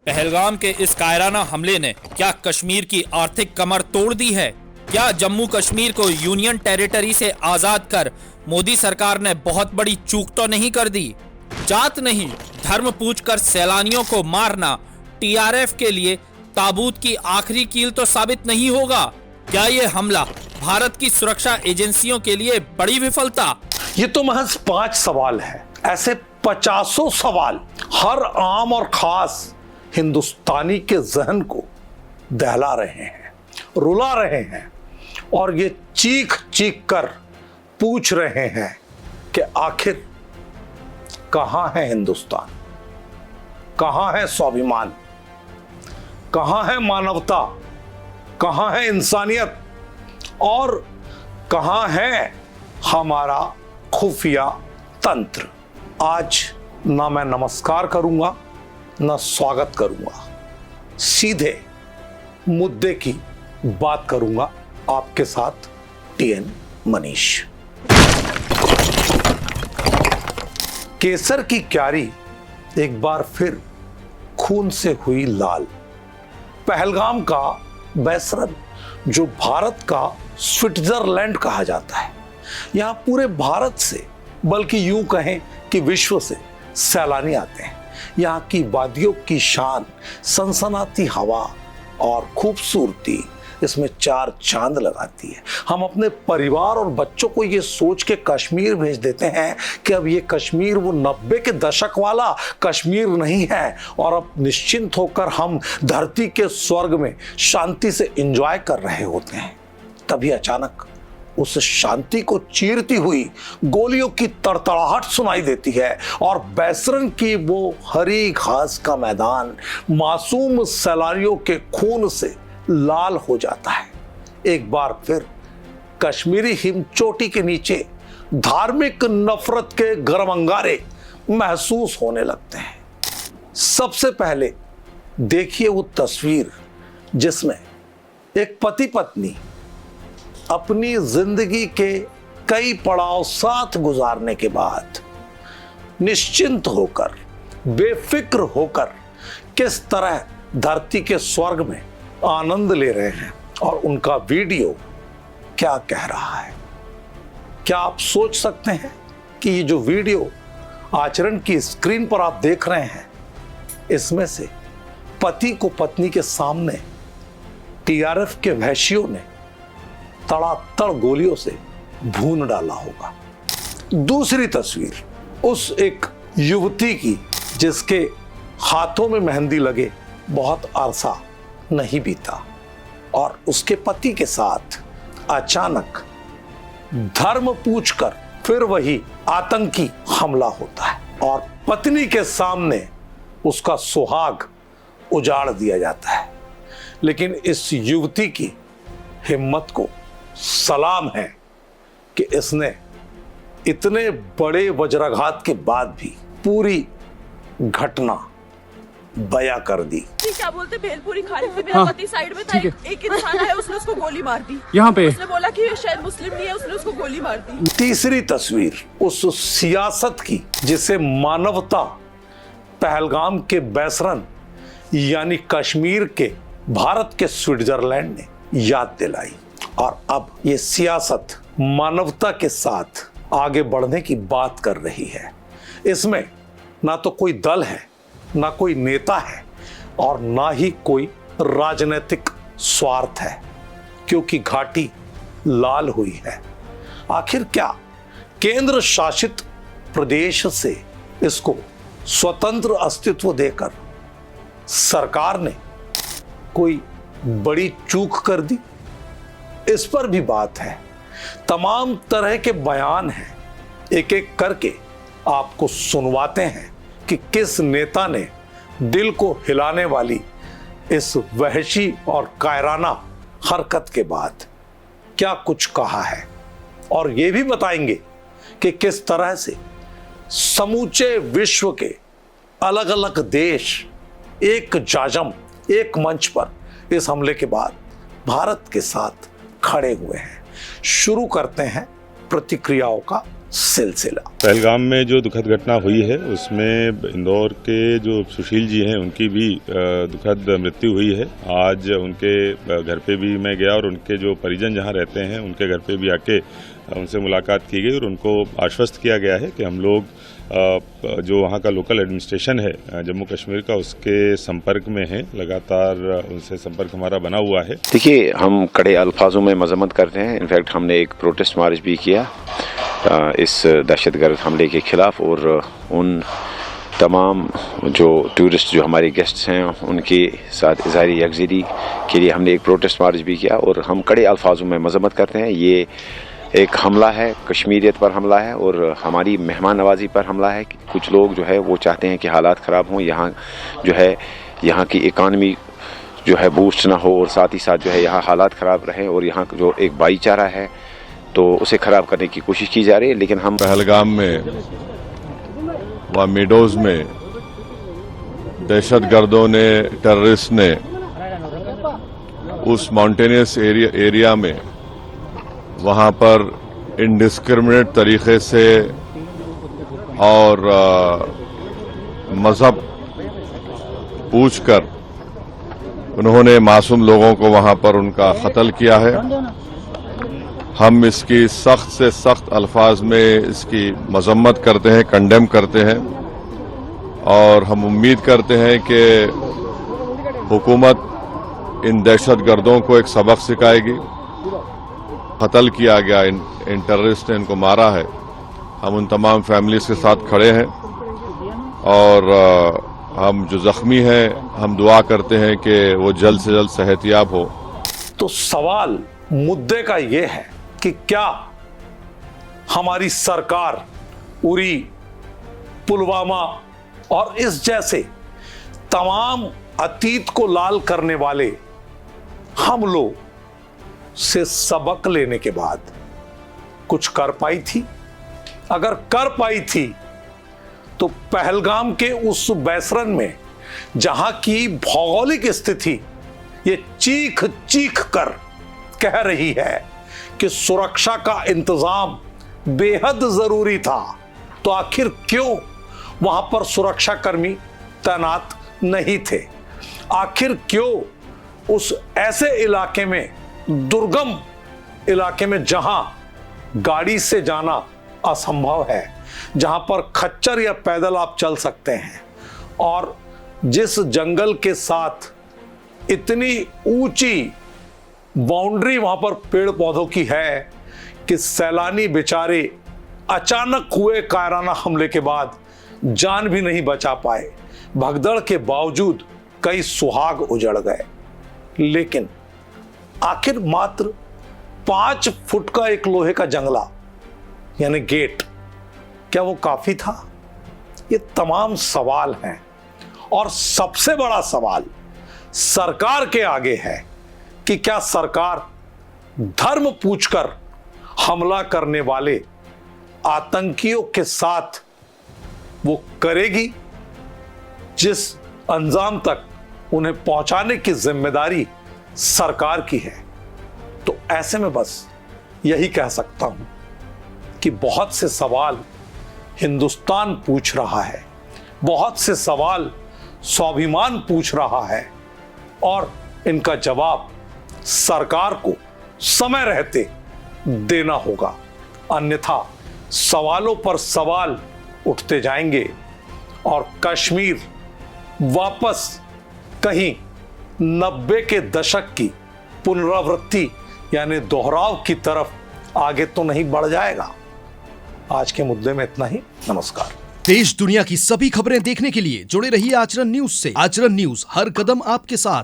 पहलगाम के इस कायराना हमले ने क्या कश्मीर की आर्थिक कमर तोड़ दी है? क्या जम्मू कश्मीर को यूनियन टेरिटरी से आजाद कर मोदी सरकार ने बहुत बड़ी चूक तो नहीं कर दी? जात नहीं, धर्म पूछकर सैलानियों को मारना टीआरएफ के लिए ताबूत की आखिरी कील तो साबित नहीं होगा? क्या ये हमला भारत की सुरक्षा एजेंसियों के लिए बड़ी विफलता? ये तो महज 5 सवाल है, ऐसे 50 सवाल हर आम और खास हिंदुस्तानी के जहन को दहला रहे हैं, रुला रहे हैं और ये चीख चीख कर पूछ रहे हैं कि आखिर कहां है हिंदुस्तान, कहां है स्वाभिमान, कहां है मानवता, कहां है इंसानियत और कहां है हमारा खुफिया तंत्र। आज ना मैं नमस्कार करूंगा ना स्वागत करूंगा, सीधे मुद्दे की बात करूंगा आपके साथ टीएन मनीष। केसर की क्यारी एक बार फिर खून से हुई लाल। पहलगाम का बैसरन, जो भारत का स्विट्जरलैंड कहा जाता है, यहां पूरे भारत से बल्कि यूं कहें कि विश्व से सैलानी आते हैं। यहाँ की वादियों की शान, सनसनाती हवा और खूबसूरती इसमें 4 चांद लगाती है। हम अपने परिवार और बच्चों को ये सोच के कश्मीर भेज देते हैं कि अब ये कश्मीर वो 90 के दशक वाला कश्मीर नहीं है और अब निश्चिंत होकर हम धरती के स्वर्ग में शांति से एंजॉय कर रहे होते हैं। तभी अचानक उस शांति को चीरती हुई गोलियों की तड़तड़ाहट सुनाई देती है और बैसरन की वो हरी घास का मैदान मासूम सैलानियों के खून से लाल हो जाता है। एक बार फिर कश्मीरी हिमचोटी के नीचे धार्मिक नफरत के गर्म अंगारे महसूस होने लगते हैं। सबसे पहले देखिए वो तस्वीर जिसमें एक पति पत्नी अपनी जिंदगी के कई पड़ाव साथ गुजारने के बाद निश्चिंत होकर, बेफिक्र होकर किस तरह धरती के स्वर्ग में आनंद ले रहे हैं और उनका वीडियो क्या कह रहा है। क्या आप सोच सकते हैं कि ये जो वीडियो आचरण की स्क्रीन पर आप देख रहे हैं, इसमें से पति को पत्नी के सामने टीआरएफ के वहशियों ने तड़ातड़ गोलियों से भून डाला होगा। दूसरी तस्वीर उस एक युवती की जिसके हाथों में मेहंदी लगे बहुत अरसा नहीं बीता और उसके पति के साथ अचानक धर्म पूछकर फिर वही आतंकी हमला होता है और पत्नी के सामने उसका सुहाग उजाड़ दिया जाता है। लेकिन इस युवती की हिम्मत को सलाम है कि इसने इतने बड़े वज्राघात के बाद भी पूरी घटना बयां कर दी। क्या बोलते भेलपुरी खा रहे थे, मेरा पति साइड में था, एक इंसान है उसने उसको गोली मार दी। यहाँ पे उसने बोला कि शायद मुस्लिम नहीं है, उसने उसको गोली मार दी। तीसरी तस्वीर उस सियासत की जिसे मानवता पहलगाम के बैसरन यानी कश्मीर के भारत के स्विट्जरलैंड ने याद दिलाई और अब ये सियासत मानवता के साथ आगे बढ़ने की बात कर रही है। इसमें ना तो कोई दल है, ना कोई नेता है और ना ही कोई राजनीतिक स्वार्थ है, क्योंकि घाटी लाल हुई है। आखिर क्या केंद्र शासित प्रदेश से इसको स्वतंत्र अस्तित्व देकर सरकार ने कोई बड़ी चूक कर दी? इस पर भी बात है। तमाम तरह के बयान हैं, एक एक करके आपको सुनवाते हैं कि किस नेता ने दिल को हिलाने वाली इस वहशी और कायराना हरकत के बाद क्या कुछ कहा है और ये भी बताएंगे कि किस तरह से समूचे विश्व के अलग अलग देश एक जाजम, एक मंच पर इस हमले के बाद भारत के साथ खड़े हुए हैं। शुरू करते हैं प्रतिक्रियाओं का सिलसिला। पहलगाम में जो दुखद घटना हुई है उसमें इंदौर के जो सुशील जी हैं उनकी भी दुखद मृत्यु हुई है। आज उनके घर पे भी मैं गया और उनके जो परिजन जहां रहते हैं उनके घर पे भी आके उनसे मुलाकात की गई और उनको आश्वस्त किया गया है कि हम लोग जो वहाँ का लोकल एडमिनिस्ट्रेशन है जम्मू कश्मीर का उसके संपर्क में है, लगातार उनसे संपर्क हमारा बना हुआ है। देखिए, हम कड़े अल्फाजों में मजम्मत करते हैं। इनफैक्ट हमने एक प्रोटेस्ट मार्च भी किया इस दहशतगर्द हमले के ख़िलाफ़ और उन तमाम जो टूरिस्ट जो हमारे गेस्ट्स हैं उनके साथ इज़हार यकजहती के लिए हमने एक प्रोटेस्ट मार्च भी किया और हम कड़े अल्फाजों में मजम्मत करते हैं। ये एक हमला है, कश्मीरियत पर हमला है और हमारी मेहमान नवाजी पर हमला है। कुछ लोग जो है वो चाहते हैं कि हालात ख़राब हों, यहाँ जो है यहाँ की इकानमी जो है बूस्ट ना हो और साथ ही साथ जो है यहाँ हालात ख़राब रहें और यहाँ जो एक भाईचारा है तो उसे ख़राब करने की कोशिश की जा रही है। लेकिन हम पहलगाम में व मीडोज में दहशतगर्दों ने, टेररिस्ट ने उस माउंटेनियस एरिया में वहाँ पर इंडिस्क्रिमिनेट तरीक़े से और मज़हब पूछकर उन्होंने मासूम लोगों को वहाँ पर उनका कत्ल किया है। हम इसकी सख्त से सख्त अल्फाज में इसकी मजम्मत करते हैं, कंडेम करते हैं और हम उम्मीद करते हैं कि हुकूमत इन दहशतगर्दों को एक सबक सिखाएगी। कत्ल किया गया इन टेररिस्ट ने, इनको मारा है। हम उन तमाम फैमिलीज के साथ खड़े हैं और हम जो जख्मी हैं हम दुआ करते हैं कि वो जल्द से जल्द सेहतयाब हो। तो सवाल मुद्दे का ये है कि क्या हमारी सरकार उरी, पुलवामा और इस जैसे तमाम अतीत को लाल करने वाले हमलों से सबक लेने के बाद कुछ कर पाई थी? अगर कर पाई थी तो पहलगाम के उस बैसरन में जहां की भौगोलिक स्थिति ये चीख चीख कर कह रही है कि सुरक्षा का इंतजाम बेहद जरूरी था, तो आखिर क्यों वहां पर सुरक्षा कर्मी तैनात नहीं थे? आखिर क्यों उस ऐसे इलाके में, दुर्गम इलाके में जहां गाड़ी से जाना असंभव है, जहां पर खच्चर या पैदल आप चल सकते हैं और जिस जंगल के साथ इतनी ऊंची बाउंड्री वहां पर पेड़ पौधों की है कि सैलानी बेचारे अचानक हुए कायराना हमले के बाद जान भी नहीं बचा पाए। भगदड़ के बावजूद कई सुहाग उजड़ गए। लेकिन आखिर मात्र 5 फुट का एक लोहे का जंगला यानी गेट, क्या वो काफी था? ये तमाम सवाल हैं और सबसे बड़ा सवाल सरकार के आगे है कि क्या सरकार धर्म पूछकर हमला करने वाले आतंकियों के साथ वो करेगी जिस अंजाम तक उन्हें पहुंचाने की जिम्मेदारी सरकार की है। तो ऐसे में बस यही कह सकता हूं कि बहुत से सवाल हिंदुस्तान पूछ रहा है, बहुत से सवाल स्वाभिमान पूछ रहा है और इनका जवाब सरकार को समय रहते देना होगा, अन्यथा सवालों पर सवाल उठते जाएंगे और कश्मीर वापस कहीं 90 के दशक की पुनरावृत्ति यानी दोहराव की तरफ आगे तो नहीं बढ़ जाएगा। आज के मुद्दे में इतना ही। नमस्कार। देश दुनिया की सभी खबरें देखने के लिए जुड़े रहिए आचरण न्यूज से। आचरण न्यूज, हर कदम आपके साथ।